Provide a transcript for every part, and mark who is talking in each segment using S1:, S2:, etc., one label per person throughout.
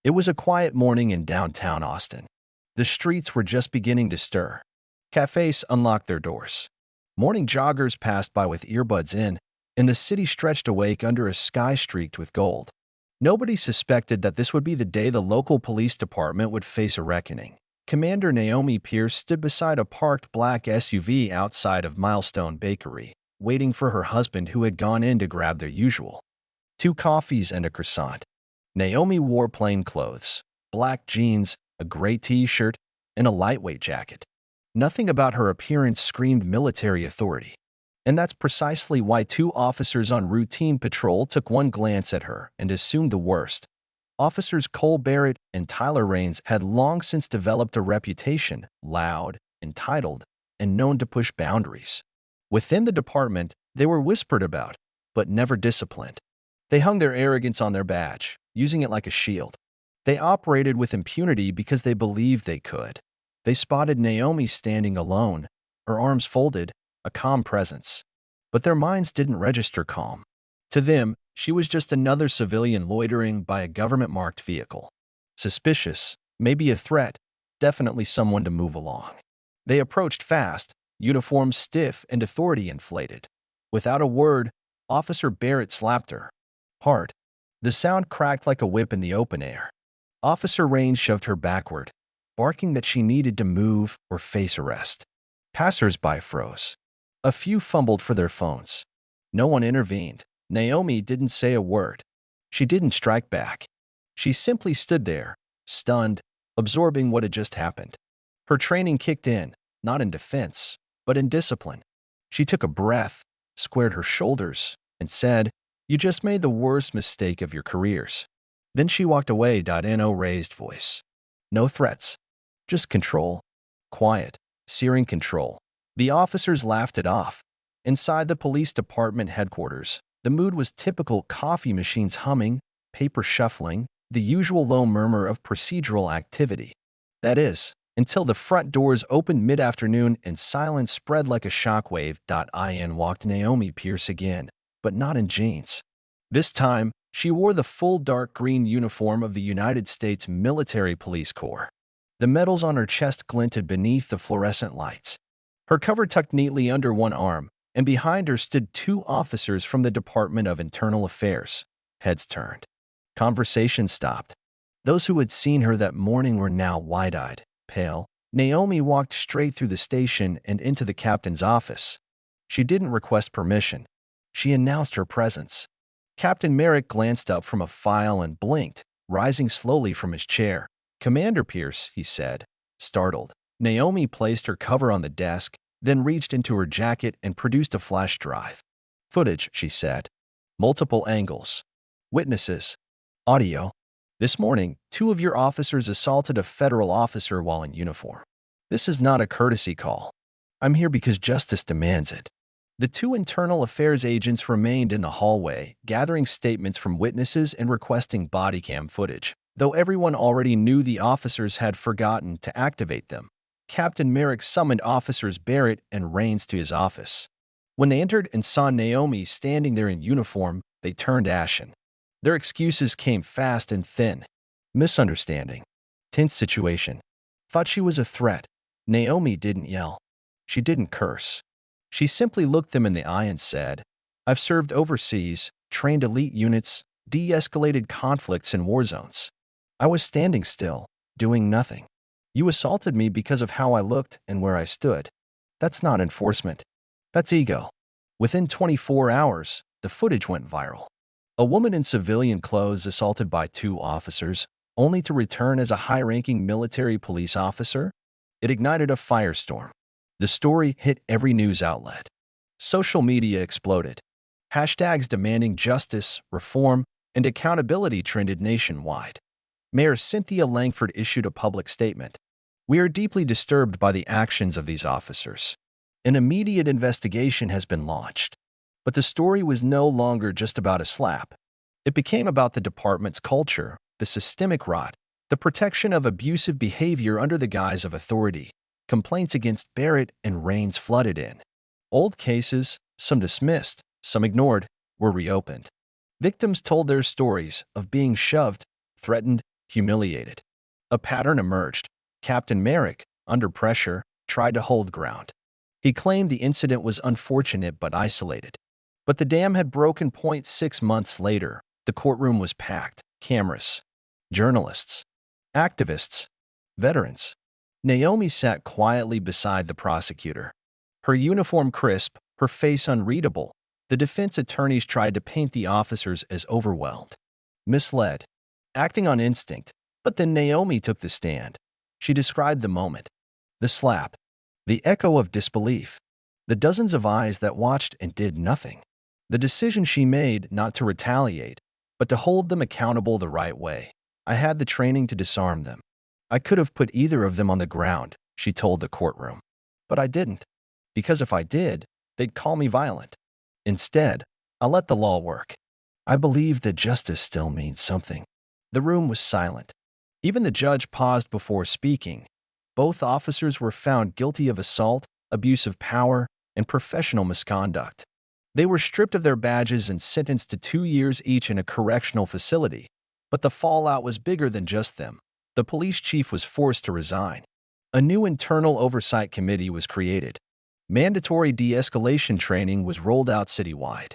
S1: It was a quiet morning in downtown Austin. The streets were just beginning to stir. Cafes unlocked their doors. Morning joggers passed by with earbuds in, and the city stretched awake under a sky streaked with gold. Nobody suspected that this would be the day the local police department would face a reckoning. Commander Naomi Pierce stood beside a parked black SUV outside of Milestone Bakery, waiting for her husband who had gone in to grab their usual 2 coffees and a croissant. Naomi wore plain clothes, black jeans, a gray t-shirt, and a lightweight jacket. Nothing about her appearance screamed military authority. And that's precisely why 2 officers on routine patrol took one glance at her and assumed the worst. Officers Cole Barrett and Tyler Raines had long since developed a reputation, loud, entitled, and known to push boundaries. Within the department, they were whispered about, but never disciplined. They hung their arrogance on their badge, using it like a shield. They operated with impunity because they believed they could. They spotted Naomi standing alone, her arms folded, a calm presence. But their minds didn't register calm. To them, she was just another civilian loitering by a government-marked vehicle. Suspicious, maybe a threat, definitely someone to move along. They approached fast, uniforms stiff and authority inflated. Without a word, Officer Barrett slapped her. Hard. The sound cracked like a whip in the open air. Officer Raines shoved her backward, barking that she needed to move or face arrest. Passers-by froze. A few fumbled for their phones. No one intervened. Naomi didn't say a word. She didn't strike back. She simply stood there, stunned, absorbing what had just happened. Her training kicked in, not in defense, but in discipline. She took a breath, squared her shoulders, and said, "You just made the worst mistake of your careers." Then she walked away. In a raised voice. No threats, just control. Quiet, searing control. The officers laughed it off. Inside the police department headquarters, the mood was typical: coffee machines humming, paper shuffling, the usual low murmur of procedural activity. That is, until the front doors opened mid-afternoon and silence spread like a shockwave. In walked Naomi Pierce again, but not in jeans. This time, she wore the full dark green uniform of the United States Military Police Corps. The medals on her chest glinted beneath the fluorescent lights. Her cover tucked neatly under one arm, and behind her stood 2 officers from the Department of Internal Affairs. Heads turned. Conversation stopped. Those who had seen her that morning were now wide-eyed, pale. Naomi walked straight through the station and into the captain's office. She didn't request permission. She announced her presence. Captain Merrick glanced up from a file and blinked, rising slowly from his chair. "Commander Pierce," he said, startled. Naomi placed her cover on the desk, then reached into her jacket and produced a flash drive. "Footage," she said. "Multiple angles. Witnesses. Audio. This morning, 2 of your officers assaulted a federal officer while in uniform. This is not a courtesy call. I'm here because justice demands it." The 2 internal affairs agents remained in the hallway, gathering statements from witnesses and requesting body cam footage, though everyone already knew the officers had forgotten to activate them. Captain Merrick summoned Officers Barrett and Raines to his office. When they entered and saw Naomi standing there in uniform, they turned ashen. Their excuses came fast and thin. Misunderstanding. Tense situation. Thought she was a threat. Naomi didn't yell. She didn't curse. She simply looked them in the eye and said, "I've served overseas, trained elite units, de-escalated conflicts in war zones. I was standing still, doing nothing. You assaulted me because of how I looked and where I stood. That's not enforcement. That's ego." Within 24 hours, the footage went viral. A woman in civilian clothes assaulted by 2 officers, only to return as a high-ranking military police officer? It ignited a firestorm. The story hit every news outlet. Social media exploded. Hashtags demanding justice, reform, and accountability trended nationwide. Mayor Cynthia Langford issued a public statement. "We are deeply disturbed by the actions of these officers. An immediate investigation has been launched." But the story was no longer just about a slap. It became about the department's culture, the systemic rot, the protection of abusive behavior under the guise of authority. Complaints against Barrett and Raines flooded in. Old cases, some dismissed, some ignored, were reopened. Victims told their stories of being shoved, threatened, humiliated. A pattern emerged. Captain Merrick, under pressure, tried to hold ground. He claimed the incident was unfortunate but isolated. But the dam had broken. 6 months later, the courtroom was packed. Cameras, journalists, activists, veterans. Naomi sat quietly beside the prosecutor. Her uniform crisp, her face unreadable. The defense attorneys tried to paint the officers as overwhelmed, misled, acting on instinct. But then Naomi took the stand. She described the moment, the slap, the echo of disbelief, the dozens of eyes that watched and did nothing. The decision she made not to retaliate, but to hold them accountable the right way. I had the training to disarm them. I could have put either of them on the ground, she told the courtroom. But I didn't, because if I did, they'd call me violent. Instead, I let the law work. I believe that justice still means something. The room was silent. Even the judge paused before speaking. Both officers were found guilty of assault, abuse of power, and professional misconduct. They were stripped of their badges and sentenced to 2 years each in a correctional facility. But the fallout was bigger than just them. The police chief was forced to resign. A new internal oversight committee was created. Mandatory de-escalation training was rolled out citywide.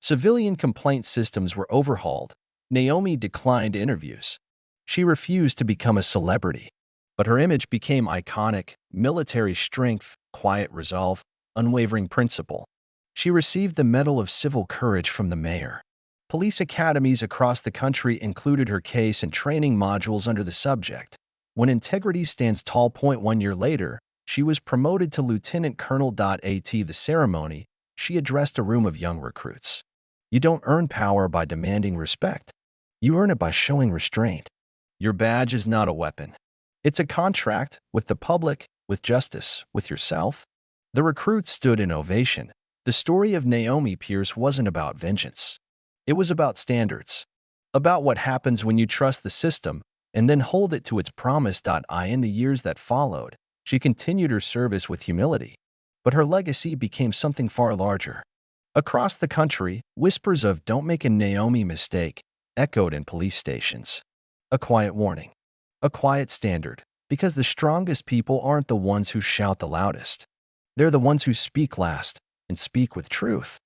S1: Civilian complaint systems were overhauled. Naomi declined interviews. She refused to become a celebrity. But her image became iconic: military strength, quiet resolve, unwavering principle. She received the Medal of Civil Courage from the mayor. Police academies across the country included her case and training modules under the subject. When integrity stands tall. 1 year later, she was promoted to lieutenant colonel. At the ceremony, she addressed a room of young recruits. You don't earn power by demanding respect. You earn it by showing restraint. Your badge is not a weapon. It's a contract with the public, with justice, with yourself. The recruits stood in ovation. The story of Naomi Pierce wasn't about vengeance. It was about standards, about what happens when you trust the system and then hold it to its promise. In the years that followed, she continued her service with humility, but her legacy became something far larger. Across the country, whispers of "don't make a Naomi mistake" echoed in police stations. A quiet warning, a quiet standard, because the strongest people aren't the ones who shout the loudest. They're the ones who speak last and speak with truth.